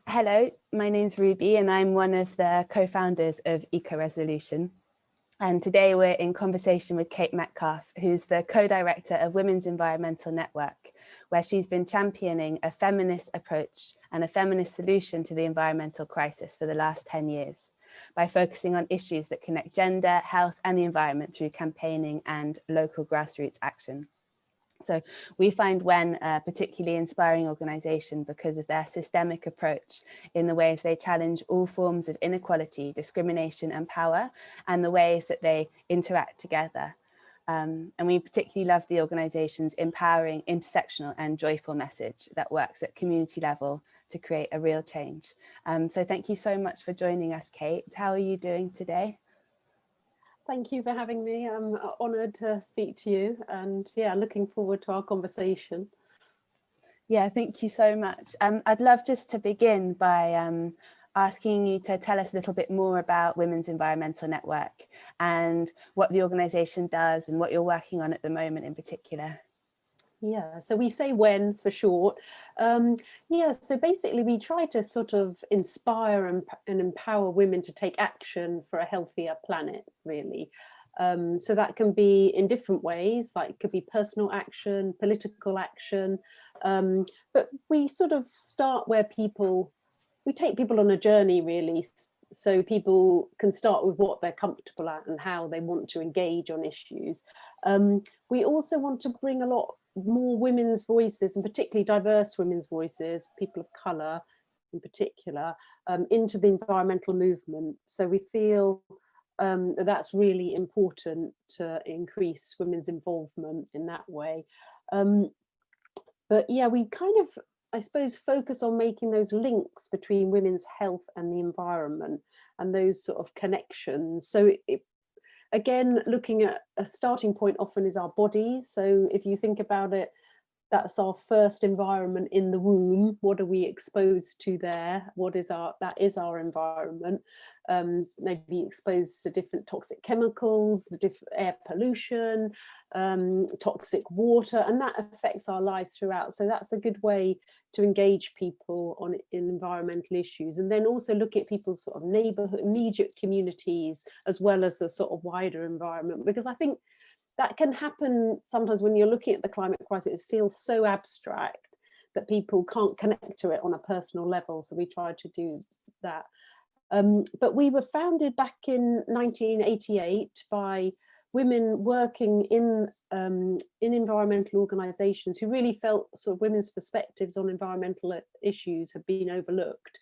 Hello, my name's Ruby and I'm one of the co-founders of EcoResolution. And today we're in conversation with Kate Metcalf, who's the co-director of Women's Environmental Network, where she's been championing a feminist approach and a feminist solution to the environmental crisis for the last 10 years by focusing on issues that connect gender, health and the environment through campaigning and local grassroots action. So we find WEN a particularly inspiring organisation because of their systemic approach in the ways they challenge all forms of inequality, discrimination and power, and the ways that they interact together. And we particularly love the organisation's empowering, intersectional and joyful message that works at community level to create a real change. So thank you so much for joining us, Kate. How are you doing today? Thank you for having me. I'm honoured to speak to you and yeah, looking forward to our conversation. Yeah, thank you so much. I'd love just to begin by asking you to tell us a little bit more about Women's Environmental Network and what the organisation does and what you're working on at the moment in particular. Yeah, so we say WEN for short. Yeah, so basically we try to sort of inspire and empower women to take action for a healthier planet, really. So that can be in different ways, like it could be personal action, political action, but we sort of start where we take people on a journey, really, so people can start with what they're comfortable at and how they want to engage on issues. We also want to bring a lot more women's voices, and particularly diverse women's voices, people of colour in particular, into the environmental movement. So we feel that that's really important to increase women's involvement in that way. But yeah, we kind of, I suppose, focus on making those links between women's health and the environment and those sort of connections. So again, looking at a starting point often is our bodies. So if you think about it, that's our first environment in the womb. What are we exposed to there? That is our environment. Maybe exposed to different toxic chemicals, different air pollution, toxic water, and that affects our life throughout. So that's a good way to engage people in environmental issues, and then also look at people's sort of neighbourhood, immediate communities, as well as the sort of wider environment, because I think that can happen sometimes when you're looking at the climate crisis. It feels so abstract that people can't connect to it on a personal level. So we try to do that. But we were founded back in 1988 by women working in environmental organisations who really felt sort of women's perspectives on environmental issues have been overlooked.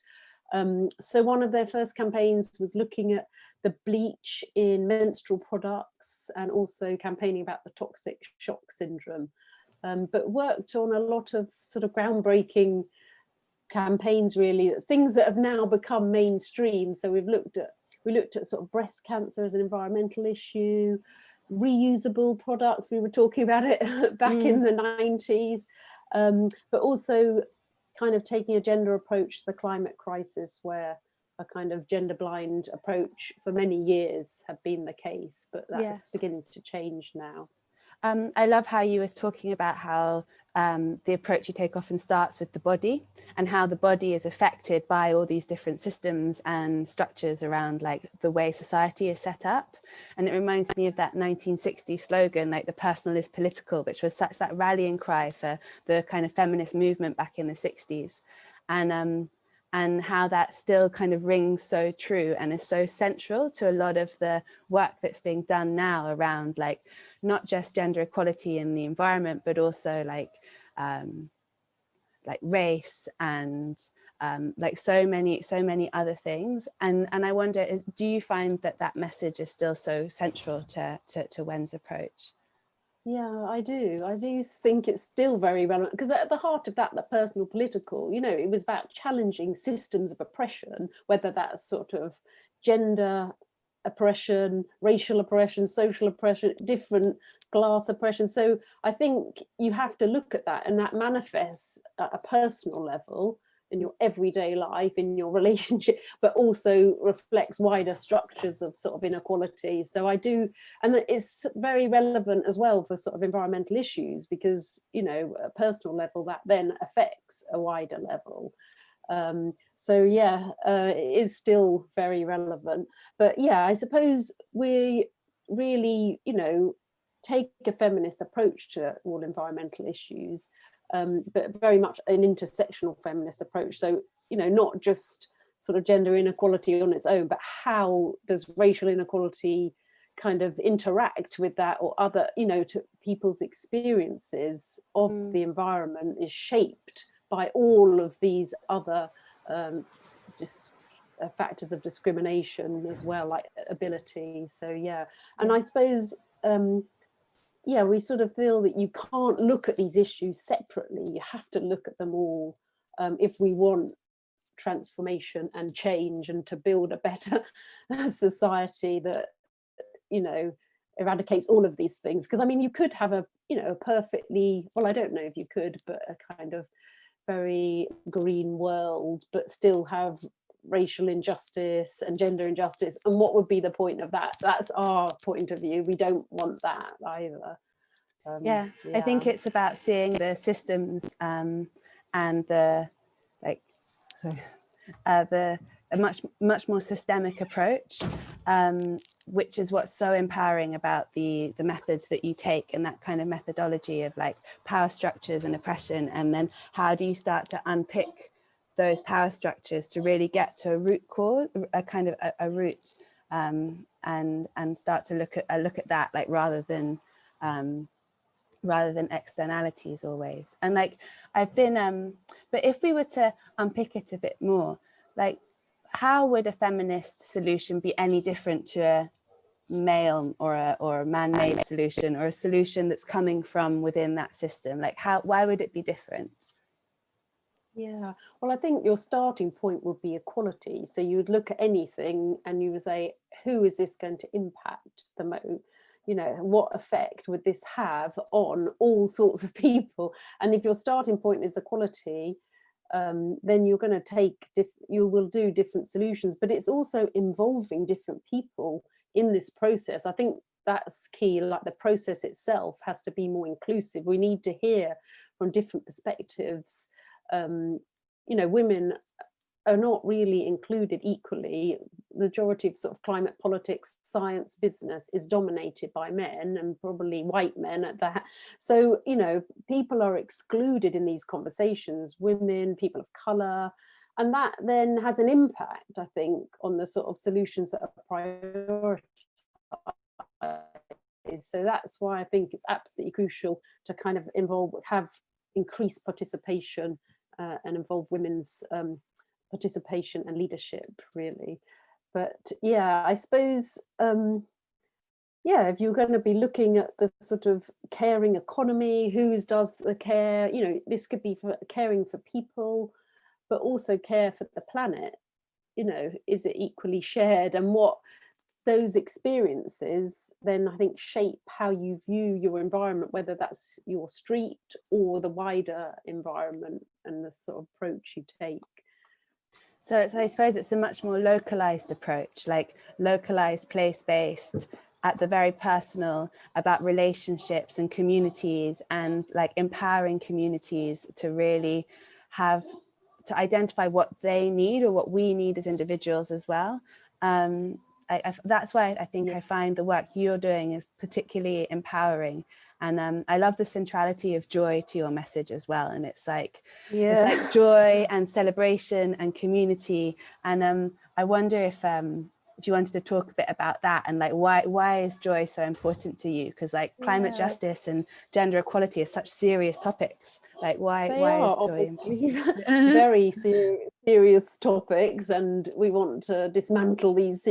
So one of their first campaigns was looking at the bleach in menstrual products and also campaigning about the toxic shock syndrome, but worked on a lot of sort of groundbreaking campaigns, really, things that have now become mainstream. So we looked at sort of breast cancer as an environmental issue, reusable products, we were talking about it back in the 90s, but also kind of taking a gender approach to the climate crisis, where a kind of gender blind approach for many years had been the case, but that's beginning to change now. I love how you was talking about how the approach you take often starts with the body and how the body is affected by all these different systems and structures around like the way society is set up. And it reminds me of that 1960s slogan, like the personal is political, which was such that rallying cry for the kind of feminist movement back in the 60s. And how that still kind of rings so true and is so central to a lot of the work that's being done now around like not just gender equality in the environment, but also like race and like so many other things. And I wonder, do you find that that message is still so central to WEN's approach? Yeah, I do think it's still very relevant, because at the heart of that, the personal political, you know, it was about challenging systems of oppression, whether that's sort of gender oppression, racial oppression, social oppression, different class oppression. So I think you have to look at that, and that manifests at a personal level in your everyday life, in your relationship, but also reflects wider structures of sort of inequality. So I do, and it's very relevant as well for sort of environmental issues, because, you know, at a personal level, that then affects a wider level. So yeah, it is still very relevant. But yeah, I suppose we really, take a feminist approach to all environmental issues, but very much an intersectional feminist approach. So, not just sort of gender inequality on its own, but how does racial inequality kind of interact with that, or other, to people's experiences of the environment is shaped by all of these other factors of discrimination as well, like ability. So yeah, and I suppose yeah, we sort of feel that you can't look at these issues separately. You have to look at them all if we want transformation and change, and to build a better society that, eradicates all of these things. Because I mean, you could have a, a perfectly, well, I don't know if you could, but a kind of very green world, but still have racial injustice and gender injustice. And what would be the point of that? That's our point of view. We don't want that either. Yeah, I think it's about seeing the systems and the like a much more systemic approach, which is what's so empowering about the methods that you take, and that kind of methodology of like power structures and oppression, and then how do you start to unpick those power structures to really get to a root cause, a kind of a root, and start to look at that, like rather than externalities always. And like I've been but if we were to unpick it a bit more, like how would a feminist solution be any different to a male or a man-made solution, or a solution that's coming from within that system? Like why would it be different? Yeah, well, I think your starting point would be equality. So you would look at anything and you would say, who is this going to impact the most? What effect would this have on all sorts of people? And if your starting point is equality, then you're going to you will do different solutions, but it's also involving different people in this process. I think that's key. Like the process itself has to be more inclusive. We need to hear from different perspectives. Women are not really included equally. The majority of sort of climate politics, science, business is dominated by men, and probably white men at that. So, people are excluded in these conversations, women, people of colour, and that then has an impact, I think, on the sort of solutions that are prioritised. So that's why I think it's absolutely crucial to kind of have increased participation and involve women's participation and leadership, really. But yeah, I suppose, if you're going to be looking at the sort of caring economy, who does the care, this could be for caring for people, but also care for the planet. Is it equally shared? And what those experiences then, I think, shape how you view your environment, whether that's your street or the wider environment, and the sort of approach you take. So I suppose it's a much more localized approach, like localized, place-based, at the very personal, about relationships and communities, and like empowering communities to really to identify what they need, or what we need as individuals as well. That's why I think I find the work you're doing is particularly empowering. And I love the centrality of joy to your message as well. And it's like joy and celebration and community. And I wonder if you wanted to talk a bit about that, and like why is joy so important to you? Because like climate justice and gender equality are such serious topics. Like why is joy important? Very serious topics, and we want to dismantle these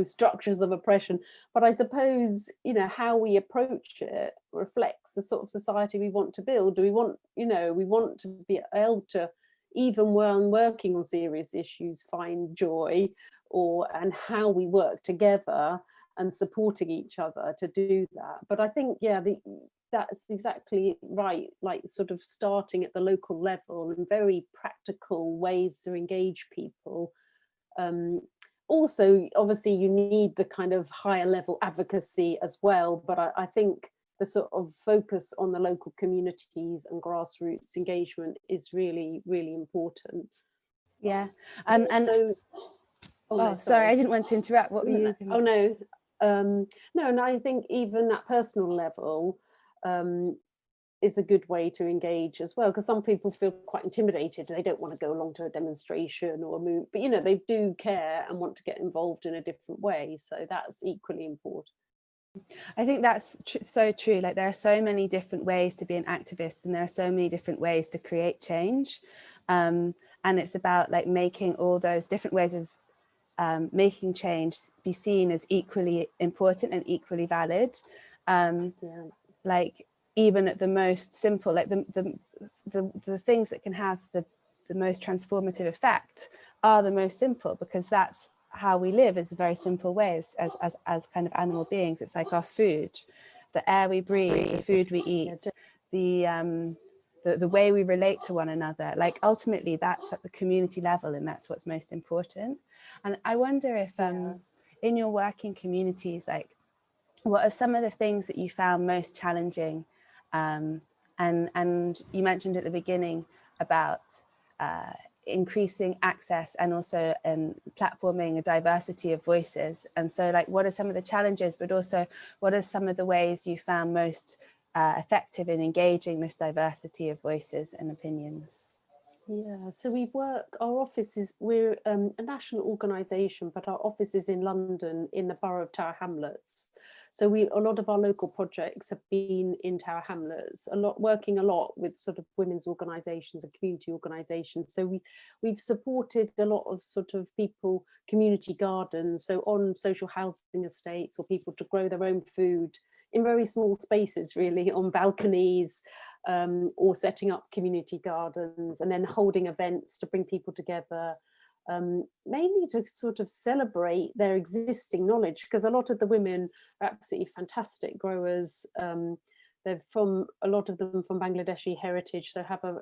structures of oppression. But I suppose how we approach it reflects the sort of society we want to build. Do we want we want to be able to, even when working on serious issues, find joy, and how we work together and supporting each other to do that. But I think that's exactly right, like sort of starting at the local level and very practical ways to engage people. Also, obviously, you need the kind of higher level advocacy as well, but I think the sort of focus on the local communities and grassroots engagement is really, really important. Yeah. And so, no, sorry, I didn't want to interrupt. What were you Oh no, no, and I think even that personal level is a good way to engage as well, because some people feel quite intimidated. They don't want to go along to a demonstration or a move, but they do care and want to get involved in a different way. So that's equally important. I think that's so true. Like, there are so many different ways to be an activist, and there are so many different ways to create change. And it's about like making all those different ways of making change be seen as equally important and equally valid. Like, even at the most simple, like the things that can have the most transformative effect are the most simple, because that's how we live, is very simple ways as kind of animal beings. It's like our food, the air we breathe, the food we eat, the way we relate to one another. Like, ultimately that's at the community level, and that's what's most important. And I wonder if in your working communities, like, what are some of the things that you found most challenging? And you mentioned at the beginning about increasing access and also platforming a diversity of voices. And so, like, what are some of the challenges, but also what are some of the ways you found most effective in engaging this diversity of voices and opinions? Yeah, so our office is, we're a national organisation, but our office is in London, in the borough of Tower Hamlets. So a lot of our local projects have been in Tower Hamlets, working a lot with sort of women's organisations and community organisations. So we've supported a lot of sort of people, community gardens, so on social housing estates, or people to grow their own food in very small spaces, really, on balconies, or setting up community gardens, and then holding events to bring people together, mainly to sort of celebrate their existing knowledge, because a lot of the women are absolutely fantastic growers. They're a lot of them from Bangladeshi heritage, so have a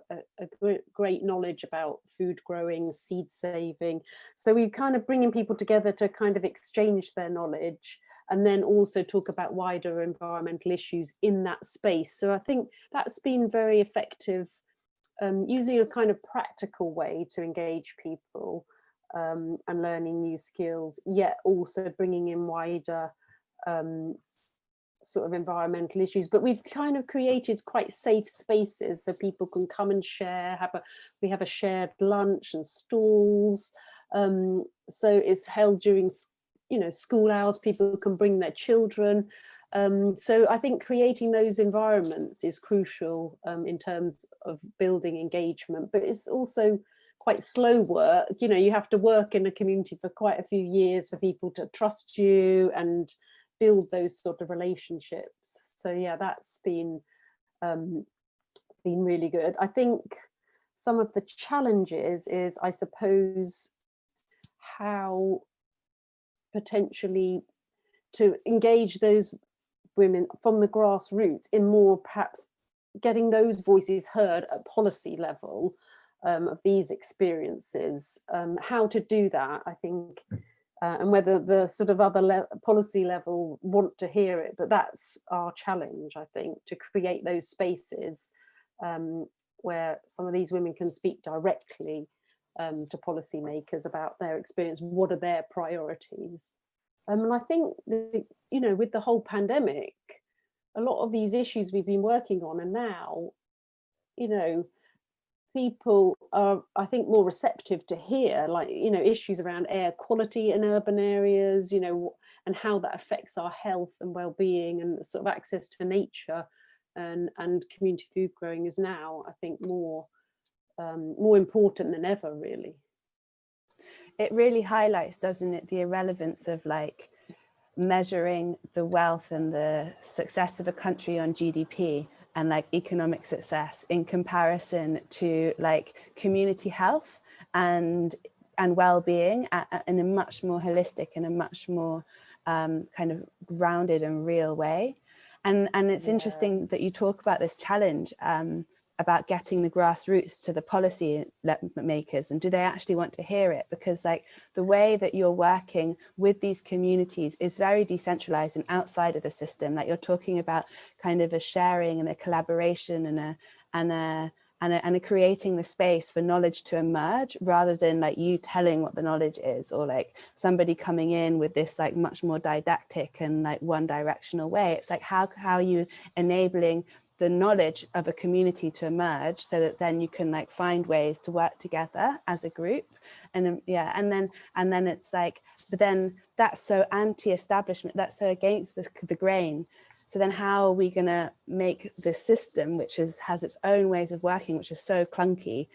great knowledge about food growing, seed saving. So we're kind of bringing people together to kind of exchange their knowledge, and then also talk about wider environmental issues in that space. So I think that's been very effective, using a kind of practical way to engage people, and learning new skills, yet also bringing in wider sort of environmental issues. But we've kind of created quite safe spaces so people can come and share, we have a shared lunch and stalls. So it's held during school hours, people can bring their children. So I think creating those environments is crucial in terms of building engagement, but it's also quite slow work. You have to work in a community for quite a few years for people to trust you and build those sort of relationships. So yeah, that's been really good. I think some of the challenges is, I suppose, how potentially to engage those women from the grassroots in more, perhaps getting those voices heard at policy level, of these experiences, how to do that, I think, and whether the sort of other policy level want to hear it, but that's our challenge, I think, to create those spaces where some of these women can speak directly to policymakers about their experience, what are their priorities. And I think, with the whole pandemic, a lot of these issues we've been working on, and now, people are, I think, more receptive to hear, like, issues around air quality in urban areas, and how that affects our health and well-being, and sort of access to nature and community food growing is now, I think, more important than ever, really. It really highlights, doesn't it, the irrelevance of like measuring the wealth and the success of a country on GDP and like economic success in comparison to like community health and well-being in a much more holistic and a much more kind of grounded and real way. And it's interesting that you talk about this challenge about getting the grassroots to the policy makers, and do they actually want to hear it? Because like the way that you're working with these communities is very decentralized and outside of the system. Like, you're talking about kind of a sharing and a collaboration and and creating the space for knowledge to emerge, rather than like you telling what the knowledge is, or like somebody coming in with this like much more didactic and like one directional way. It's like how are you enabling the knowledge of a community to emerge, so that then you can like find ways to work together as a group. And yeah, and then it's like, but then that's so anti-establishment, that's so against the grain. So then how are we going to make this system, which has its own ways of working, which is so clunky,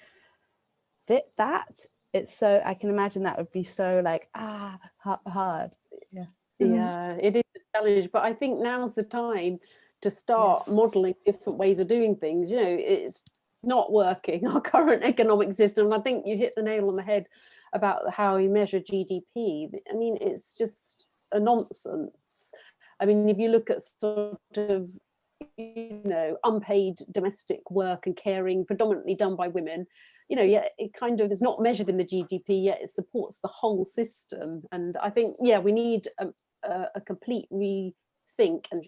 fit that? It's so, I can imagine that would be so like hard. Yeah, it is a challenge, but I think now's the time to start modeling different ways of doing things. You know, it's not working, our current economic system. I think you hit the nail on the head about how we measure GDP. I mean, it's just a nonsense. I mean, if you look at sort of, you know, unpaid domestic work and caring predominantly done by women, you know, yeah, it kind of is not measured in the GDP, yet it supports the whole system. And I think, yeah, we need a complete rethink and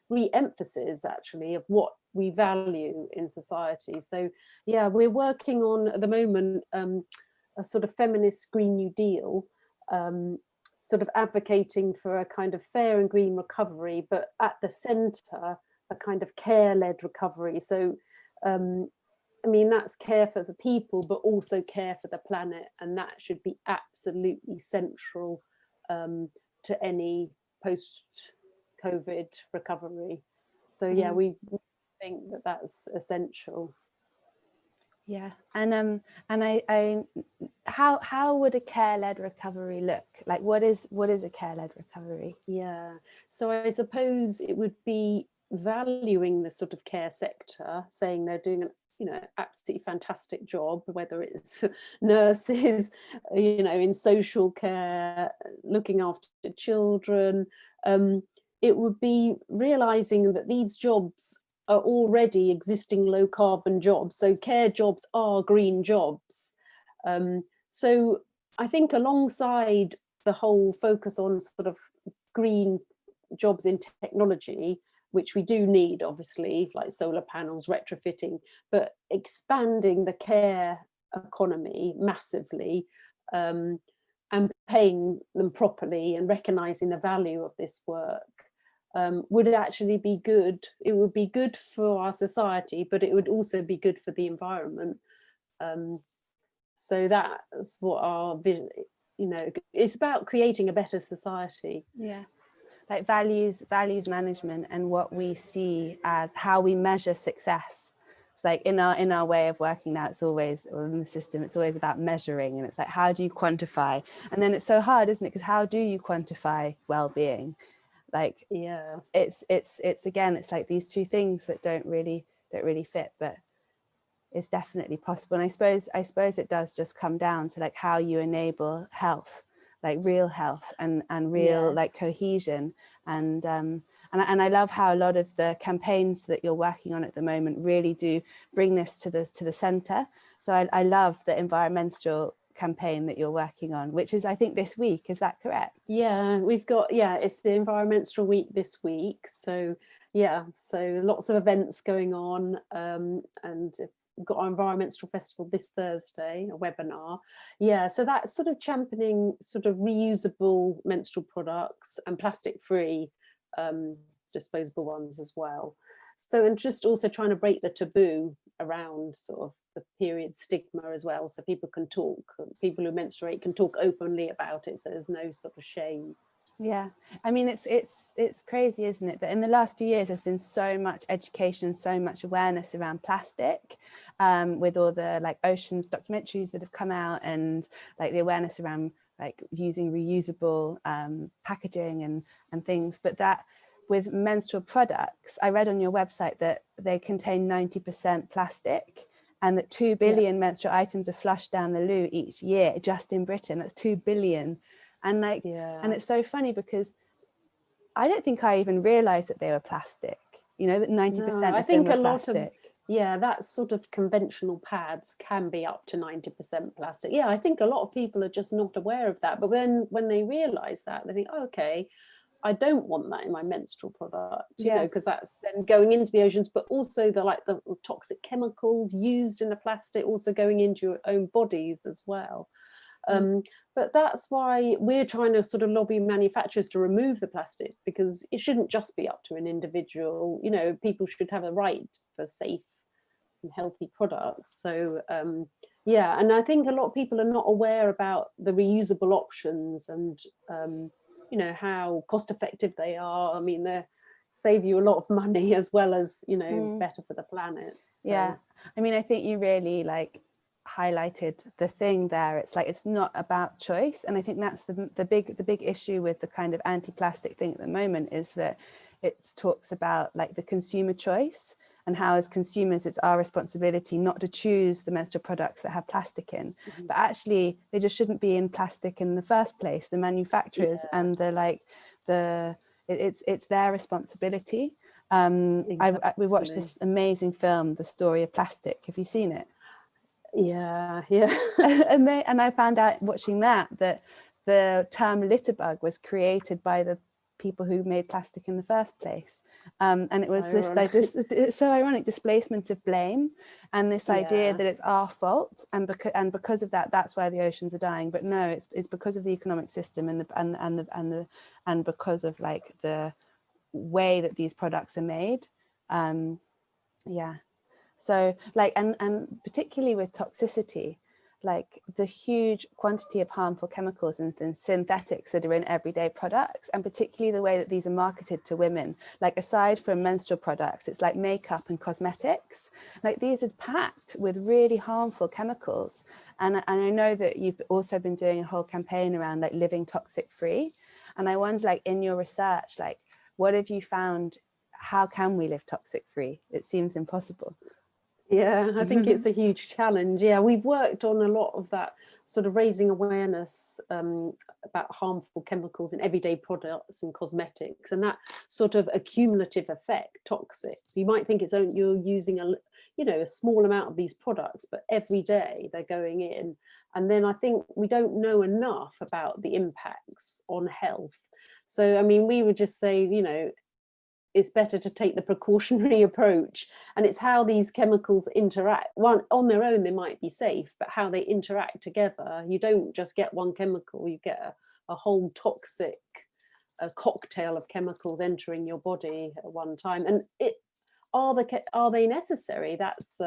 re-emphasis actually of what we value in society. So yeah, we're working on at the moment a sort of feminist Green New Deal, sort of advocating for a kind of fair and green recovery, but at the centre a kind of care-led recovery. So I mean, that's care for the people, but also care for the planet, and that should be absolutely central to any post-COVID recovery. So yeah, we think that that's essential. Yeah, and I how would a care-led recovery look? Like, what is a care-led recovery? Yeah, so I suppose it would be valuing the sort of care sector, saying they're doing an, you know, absolutely fantastic job, whether it's nurses, you know, in social care, looking after children. It would be realizing that these jobs are already existing low carbon jobs. So care jobs are green jobs. So I think alongside the whole focus on sort of green jobs in technology, which we do need, obviously, like solar panels, retrofitting, but expanding the care economy massively, and paying them properly and recognizing the value of this work would actually be good. It would be good for our society, but it would also be good for the environment. So that's what our vision, you know, it's about creating a better society. Yeah, like values management, and what we see as how we measure success. It's like in our way of working now, it's always, or in the system, it's always about measuring, and it's like, how do you quantify? And then it's so hard, isn't it? Because how do you quantify well-being? Like, yeah, it's again, it's like these two things that don't really fit, but it's definitely possible. And I suppose it does just come down to like how you enable health, like real health and real like cohesion. And I love how a lot of the campaigns that you're working on at the moment really do bring this to the center. So I love the environmental campaign that you're working on, which is, I think, this week. Is that correct? Yeah, we've got, it's the environmental week this week. So yeah, so lots of events going on, and we've got our environmental festival this Thursday, a webinar. Yeah, so that's sort of championing sort of reusable menstrual products and plastic free disposable ones as well. So, and just also trying to break the taboo around sort of the period stigma as well, so people can talk, people who menstruate can talk openly about it, so there's no sort of shame. Yeah, I mean, it's crazy, isn't it, that in the last few years there's been so much education, so much awareness around plastic, with all the like oceans documentaries that have come out, and like the awareness around like using reusable packaging and things. But that with menstrual products, I read on your website that they contain 90% plastic, and that 2 billion menstrual items are flushed down the loo each year just in Britain. That's 2 billion. And like, and it's so funny because I don't think I even realized that they were plastic, you know, that 90% of them were plastic. That sort of conventional pads can be up to 90% plastic. I think a lot of people are just not aware of that. But when they realize that, they think, oh, okay, I don't want that in my menstrual product, you Yeah. know, because that's then going into the oceans, but also the toxic chemicals used in the plastic also going into your own bodies as well. But that's why we're trying to sort of lobby manufacturers to remove the plastic, because it shouldn't just be up to an individual. You know, people should have a right for safe and healthy products. So yeah, and I think a lot of people are not aware about the reusable options and you know, how cost effective they are. I mean, they save you a lot of money as well as, you know, better for the planet. So. Yeah, I mean, I think you really like highlighted the thing there. It's like, it's not about choice, and I think that's the big issue with the kind of anti-plastic thing at the moment, is that it talks about like the consumer choice, and how as consumers it's our responsibility not to choose the menstrual products that have plastic in, but actually they just shouldn't be in plastic in the first place. The manufacturers and it's their responsibility. Exactly. We watched this amazing film, The Story of Plastic. Have you seen it? Yeah. and I found out watching that the term litterbug was created by the people who made plastic in the first place, and it was this like it's so ironic, displacement of blame, and this idea that it's our fault, and because of that, that's why the oceans are dying. But no, it's because of the economic system and because of like the way that these products are made. Yeah, so like and particularly with toxicity, like the huge quantity of harmful chemicals and synthetics that are in everyday products, and particularly the way that these are marketed to women, like aside from menstrual products, it's like makeup and cosmetics, like these are packed with really harmful chemicals. And I know that you've also been doing a whole campaign around like living toxic free, and I wonder, like in your research, like what have you found? How can we live toxic free? It seems impossible. Yeah, I think it's a huge challenge. Yeah, we've worked on a lot of that, sort of raising awareness about harmful chemicals in everyday products and cosmetics, and that sort of accumulative effect, toxic. So you might think it's only you're using a small amount of these products, but every day they're going in. And then I think we don't know enough about the impacts on health. So I mean, we would just say, it's better to take the precautionary approach, and it's how these chemicals interact. One on their own they might be safe, but how they interact together. You don't just get one chemical, you get a whole toxic cocktail of chemicals entering your body at one time. And are they necessary? That's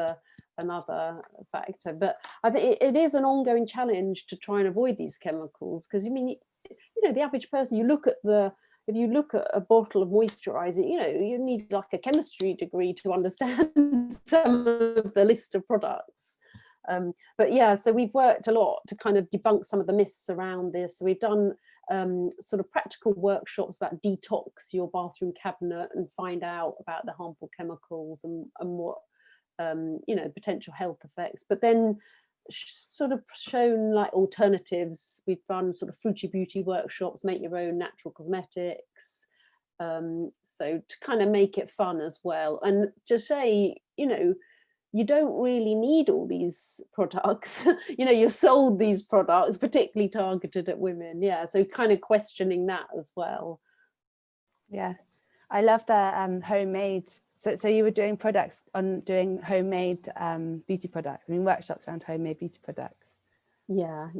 another factor. But I think it is an ongoing challenge to try and avoid these chemicals, because I mean, the average person, if you look at a bottle of moisturizer, you need like a chemistry degree to understand some of the list of products. But yeah, so we've worked a lot to kind of debunk some of the myths around this. So we've done sort of practical workshops that detox your bathroom cabinet and find out about the harmful chemicals and what, potential health effects. But then sort of shown like alternatives. We've done sort of fruity beauty workshops, make your own natural cosmetics, so to kind of make it fun as well, and to say, you don't really need all these products. You're sold these products particularly targeted at women. Yeah, so kind of questioning that as well. Yeah, I love the homemade. So you were doing doing homemade beauty products. I mean, workshops around homemade beauty products. Yeah.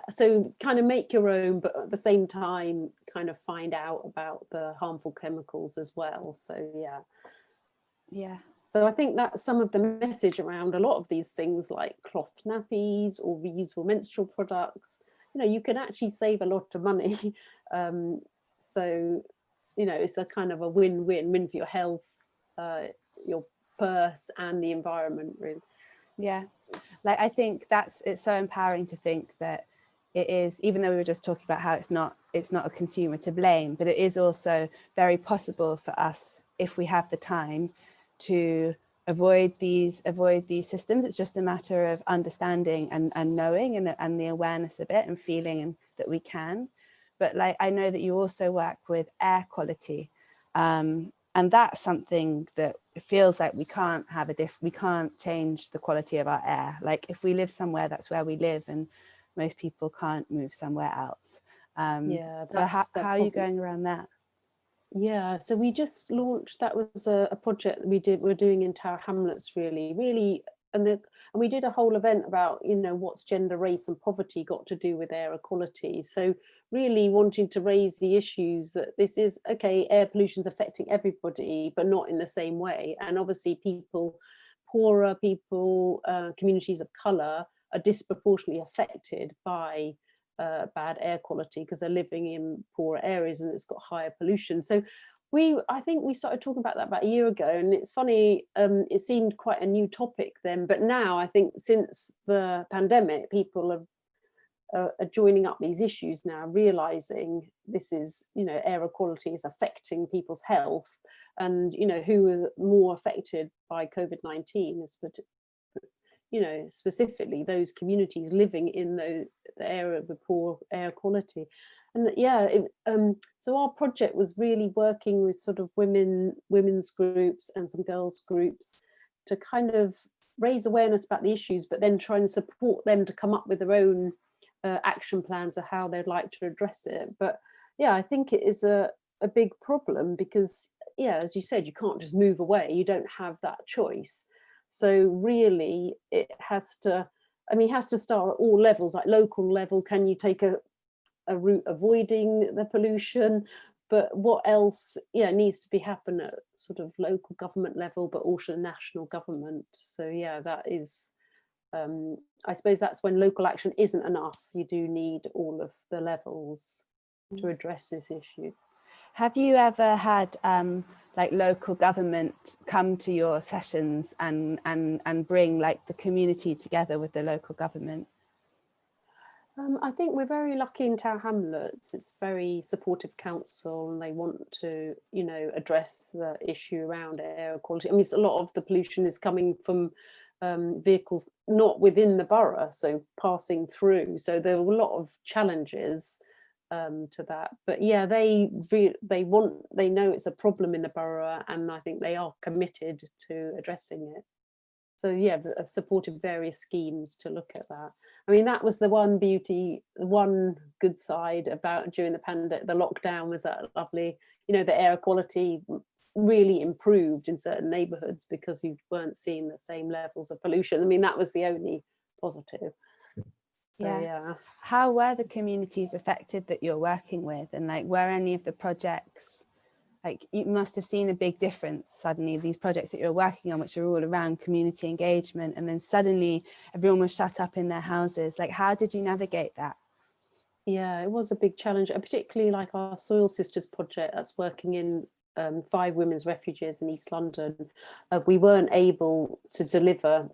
So kind of make your own, but at the same time, kind of find out about the harmful chemicals as well. So yeah. So I think that's some of the message around a lot of these things, like cloth nappies or reusable menstrual products. You can actually save a lot of money. So it's a kind of a win-win for your health, your purse and the environment, really. Yeah, like I think it's so empowering to think that it is, even though we were just talking about how it's not a consumer to blame, but it is also very possible for us, if we have the time, to avoid these systems. It's just a matter of understanding and knowing and the awareness of it and feeling that we can. But like, I know that you also work with air quality, and that's something that it feels like we can't change the quality of our air. Like if we live somewhere, that's where we live, and most people can't move somewhere else. Yeah, So how are you problem. going around that? Yeah, so we just launched, that was a project that we're doing in Tower Hamlets, really, and we did a whole event about, you know, what's gender, race and poverty got to do with air equality. So really wanting to raise the issues that this is, okay, air pollution is affecting everybody, but not in the same way. And obviously poorer people, communities of colour are disproportionately affected by bad air quality because they're living in poorer areas and it's got higher pollution. So I think we started talking about that about a year ago, and it's funny, it seemed quite a new topic then, but now I think since the pandemic, people are joining up these issues now, realizing this is, you know, air equality is affecting people's health, and, you know, who are more affected by COVID-19 is, you know, specifically those communities living in the area with poor air quality. And yeah, so our project was really working with sort of women's groups and some girls groups to kind of raise awareness about the issues, but then try and support them to come up with their own action plans of how they'd like to address it. But yeah, I think it is a big problem because, yeah, as you said, you can't just move away. You don't have that choice. So really, it has to start at all levels, like local level. Can you take a route avoiding the pollution? But what else, yeah, needs to be happen at sort of local government level, but also national government. So yeah, that is, I suppose that's when local action isn't enough. You do need all of the levels to address this issue. Have you ever had like local government come to your sessions and bring like the community together with the local government? I think we're very lucky in Tower Hamlets. It's very supportive council, and they want to, you know, address the issue around air quality. I mean, a lot of the pollution is coming from vehicles not within the borough, so passing through. So there are a lot of challenges to that. But yeah, they know it's a problem in the borough, and I think they are committed to addressing it. So yeah, I've supported various schemes to look at that. I mean, that was the one good side about during the pandemic, the lockdown, was that lovely, you know, the air quality really improved in certain neighbourhoods because you weren't seeing the same levels of pollution. I mean, that was the only positive. Yeah. So, yeah. How were the communities affected that you're working with, and like were any of the projects, like you must have seen a big difference suddenly, these projects that you're working on, which are all around community engagement, and then suddenly everyone was shut up in their houses. Like, how did you navigate that? Yeah, it was a big challenge, particularly like our Soil Sisters project that's working in 5 women's refuges in East London. We weren't able to deliver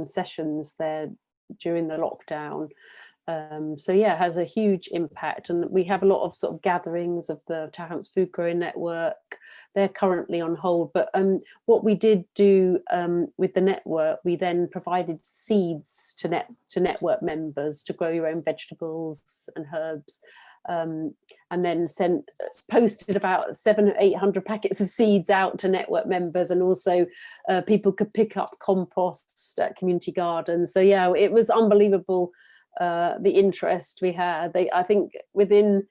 sessions there during the lockdown. So yeah, it has a huge impact, and we have a lot of sort of gatherings of the Tower Hamlets Food Growing Network. They're currently on hold, but what we did do with the network, we then provided seeds to network members to grow your own vegetables and herbs, and then posted about 700 or 800 packets of seeds out to network members, and also people could pick up compost at community gardens. So yeah, it was unbelievable. The interest we had, I think within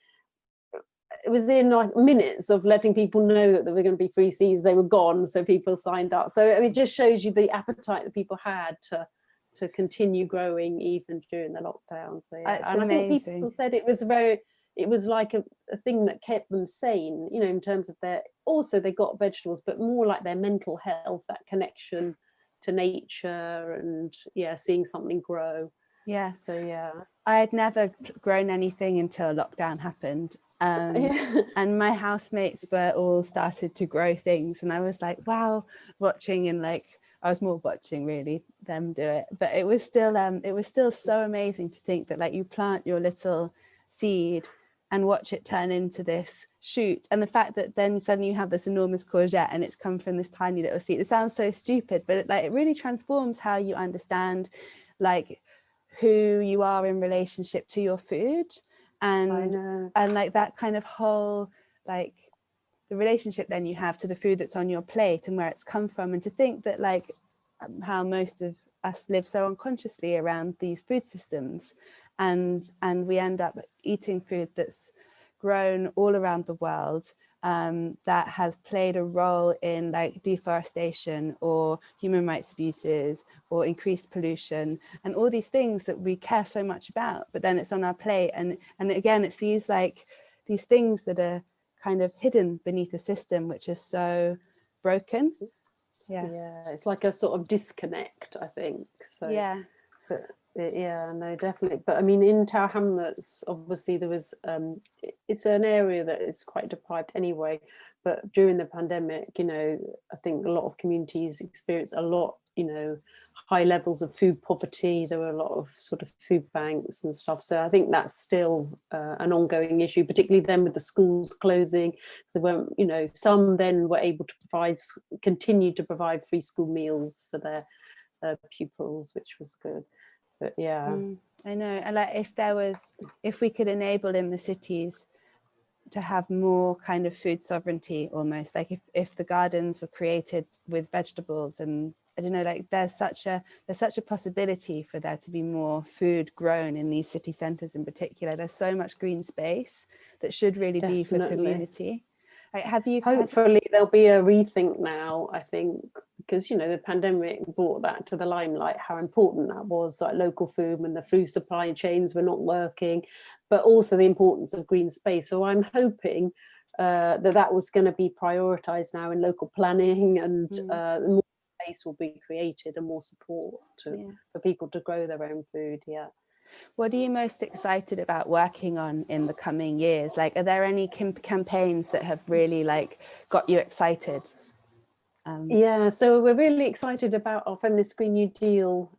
like minutes of letting people know that there were going to be free seeds, they were gone, so people signed up. So it just shows you the appetite that people had to continue growing even during the lockdown. So yeah, and amazing. I think people said it was like a thing that kept them sane, you know, in terms of they got vegetables, but more like their mental health, that connection to nature, and yeah, seeing something grow. Yeah. So yeah, I had never grown anything until lockdown happened. And my housemates were all started to grow things, and I was like, wow, watching, and like I was more watching really them do it, but it was still so amazing to think that like you plant your little seed and watch it turn into this shoot, and the fact that then suddenly you have this enormous courgette and it's come from this tiny little seed. It sounds so stupid, but it really transforms how you understand like who you are in relationship to your food, and like that kind of whole, like the relationship then you have to the food that's on your plate and where it's come from. And to think that like how most of us live so unconsciously around these food systems, and we end up eating food that's grown all around the world, that has played a role in like deforestation or human rights abuses or increased pollution and all these things that we care so much about, but then it's on our plate, and again it's these things that are kind of hidden beneath a system which is so broken. Yeah, it's like a sort of disconnect, I think. So yeah. but yeah, no, definitely. But I mean, in Tower Hamlets, obviously there was it's an area that is quite deprived anyway, but during the pandemic, you know, I think a lot of communities experienced a lot, you know, high levels of food poverty. There were a lot of sort of food banks and stuff, so I think that's still an ongoing issue, particularly then with the schools closing. So when, you know, some then were able to continue to provide free school meals for their pupils, which was good. But yeah, I know. And like if we could enable in the cities to have more kind of food sovereignty, almost like if the gardens were created with vegetables, and I don't know, like there's such a possibility for there to be more food grown in these city centres in particular. There's so much green space that should really be for community. Like, hopefully there'll be a rethink now, I think, because, you know, the pandemic brought that to the limelight, how important that was, like local food when the food supply chains were not working, but also the importance of green space. So I'm hoping that was going to be prioritised now in local planning, and more space will be created and more support for people to grow their own food. Yeah. What are you most excited about working on in the coming years? Like, are there any campaigns that have really like got you excited? Yeah, so we're really excited about our Feminist Green New Deal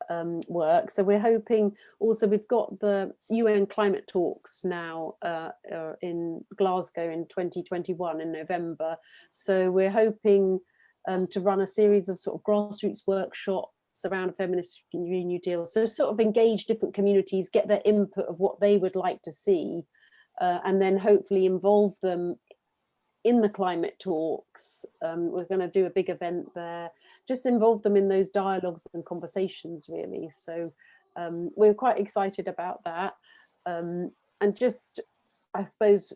work. So we're hoping also, we've got the UN climate talks now in Glasgow in 2021 in November. So we're hoping to run a series of sort of grassroots workshops around Feminist Green New Deal. So sort of engage different communities, get their input of what they would like to see, and then hopefully involve them in the climate talks. We're going to do a big event there, just involve them in those dialogues and conversations, really. So we're quite excited about that, and just, I suppose,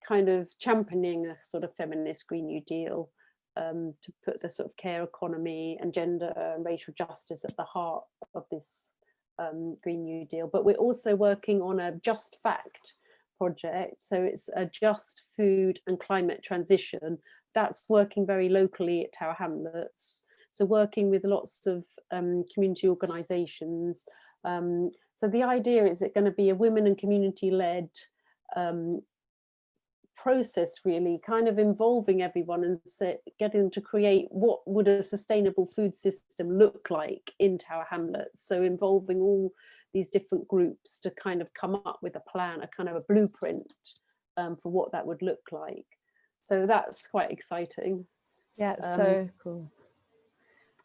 kind of championing a sort of feminist Green New Deal, to put the sort of care economy and gender and racial justice at the heart of this Green New Deal. But we're also working on a Just Fact project, so it's a just food and climate transition that's working very locally at Tower Hamlets, so working with lots of community organisations. So the idea is it going to be a women and community led process, really, kind of involving everyone and getting to create what would a sustainable food system look like in Tower Hamlets. So involving all these different groups to kind of come up with a plan, a kind of a blueprint for what that would look like. So that's quite exciting. Yeah, it's so cool.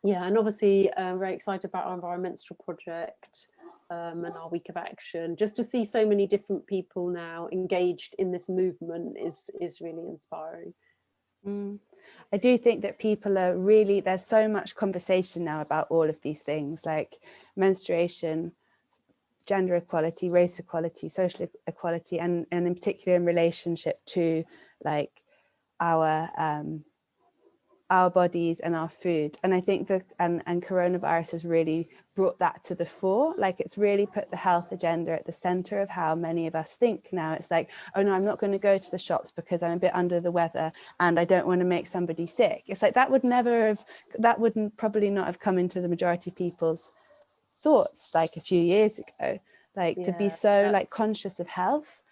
Yeah, and obviously very excited about our environmental project and our week of action. Just to see so many different people now engaged in this movement is really inspiring. I do think that people are really, there's so much conversation now about all of these things, like menstruation, gender equality, race equality, social equality, and in particular in relationship to like our bodies and our food. And I think that and coronavirus has really brought that to the fore. Like, it's really put the health agenda at the center of how many of us think now. It's like, oh no, I'm not going to go to the shops because I'm a bit under the weather and I don't want to make somebody sick. It's like that wouldn't probably not have come into the majority of people's thoughts like a few years ago, like to be so like conscious of health.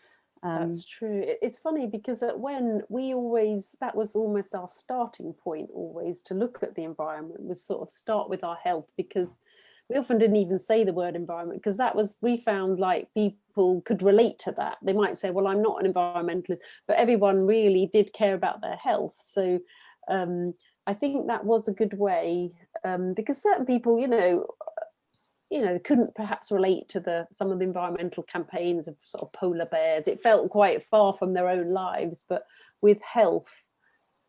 That's true. It's funny because that was almost our starting point, always to look at the environment, was sort of start with our health, because we often didn't even say the word environment, because we found like people could relate to that. They might say, well, I'm not an environmentalist, but everyone really did care about their health. So I think that was a good way, because certain people, couldn't perhaps relate to some of the environmental campaigns of sort of polar bears. It felt quite far from their own lives, but with health,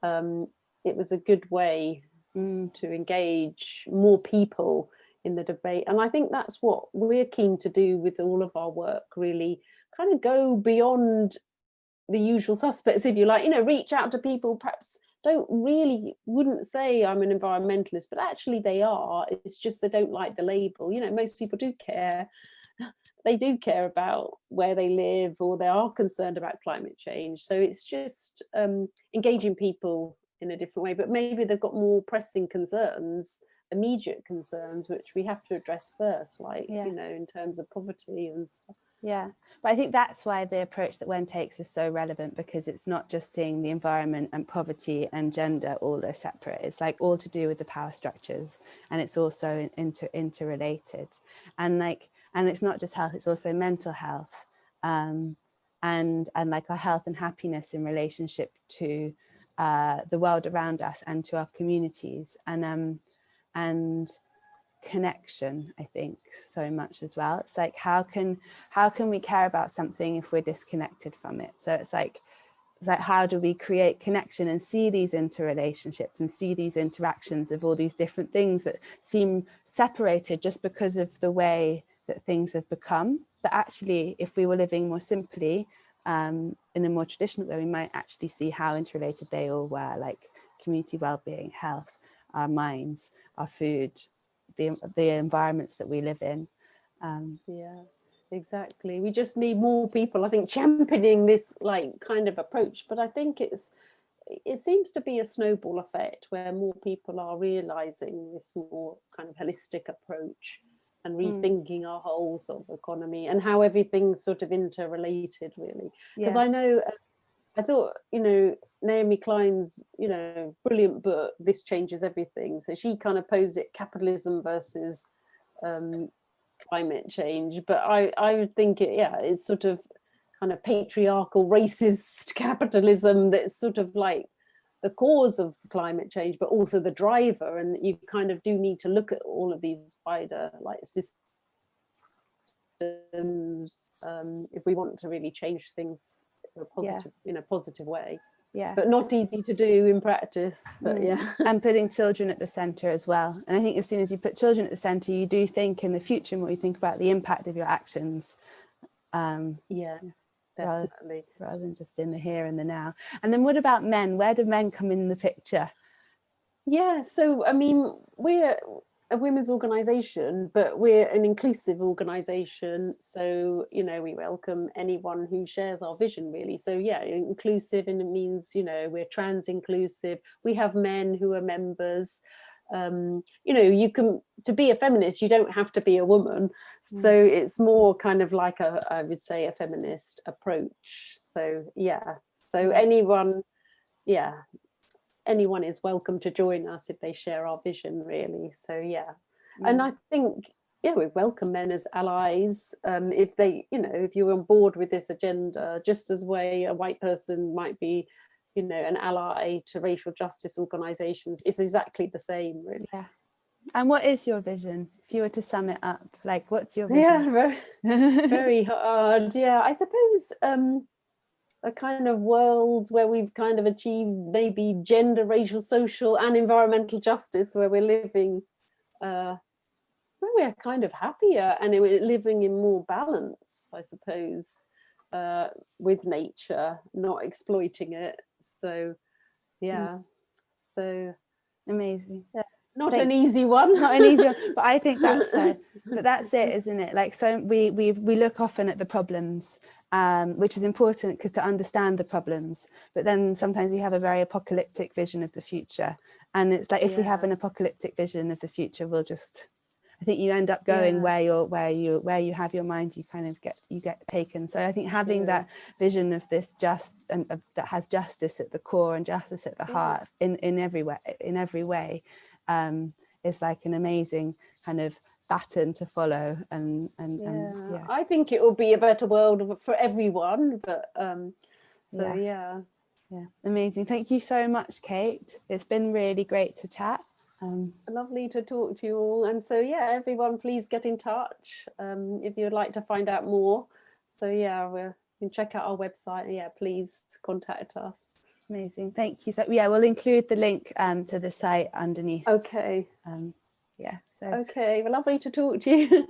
it was a good way to engage more people in the debate. And I think that's what we're keen to do with all of our work, really kind of go beyond the usual suspects, if you like, reach out to people perhaps wouldn't say I'm an environmentalist, but actually they are. It's just they don't like the label. Most people do care. They do care about where they live, or they are concerned about climate change. So it's just engaging people in a different way, but maybe they've got more pressing concerns, immediate concerns, which we have to address first, like, in terms of poverty and stuff. Yeah, but I think that's why the approach that Wen takes is so relevant, because it's not just seeing the environment and poverty and gender all are separate. It's like all to do with the power structures, and it's also interrelated. And it's not just health, it's also mental health, and like our health and happiness in relationship to the world around us and to our communities, and connection, I think, so much as well. It's like, how can we care about something if we're disconnected from it? So it's like how do we create connection and see these interrelationships and see these interactions of all these different things that seem separated just because of the way that things have become. But actually, if we were living more simply, in a more traditional way, we might actually see how interrelated they all were, like community well-being, health, our minds, our food, the environments that we live in. Yeah, exactly. We just need more people, I think, championing this kind of approach. But I think it seems to be a snowball effect where more people are realizing this more kind of holistic approach and rethinking our whole sort of economy and how everything's sort of interrelated, really. Because I thought, Naomi Klein's, brilliant book, This Changes Everything. So she kind of posed it capitalism versus climate change. But I think it's sort of kind of patriarchal, racist capitalism that's sort of like the cause of climate change, but also the driver. And you kind of do need to look at all of these wider systems if we want to really change things in a positive way, but not easy to do in practice. But and putting children at the center as well. And I think as soon as you put children at the center, you do think in the future more, you think about the impact of your actions, definitely, rather than just in the here and the now. And then what about men? Where do men come in the picture? So I mean, we're a women's organisation, but we're an inclusive organisation. So, we welcome anyone who shares our vision, really. So, inclusive, and it means, we're trans inclusive. We have men who are members. You can, to be a feminist, you don't have to be a woman. So it's more kind of like I would say, a feminist approach. So, anyone is welcome to join us if they share our vision, really. So and I think we welcome men as allies, if they if you're on board with this agenda, just as way a white person might be an ally to racial justice organizations. It's exactly the same, really. And what is your vision, if you were to sum it up? Like, what's your vision? Very, very hard. I suppose a kind of world where we've kind of achieved maybe gender, racial, social and environmental justice, where we're living where we're kind of happier and we're living in more balance, I suppose, with nature, not exploiting it. So so amazing. Not an easy one. Not an easy one, but I think that's it, isn't it? Like, so we look often at the problems, which is important because to understand the problems, but then sometimes we have a very apocalyptic vision of the future, and it's like if we have an apocalyptic vision of the future, I think you end up going where you have your mind, you kind of get taken. So I think having that vision of this that has justice at the core and justice at the heart in every way is like an amazing kind of baton to follow. And I think it will be a better world for everyone. But amazing. Thank you so much, Kate. It's been really great to chat. Lovely to talk to you all. And so everyone, please get in touch if you'd like to find out more. So you can check out our website. Please contact us. Amazing, thank you. So we'll include the link to the site underneath. Okay. Yeah. So okay, well, lovely to talk to you.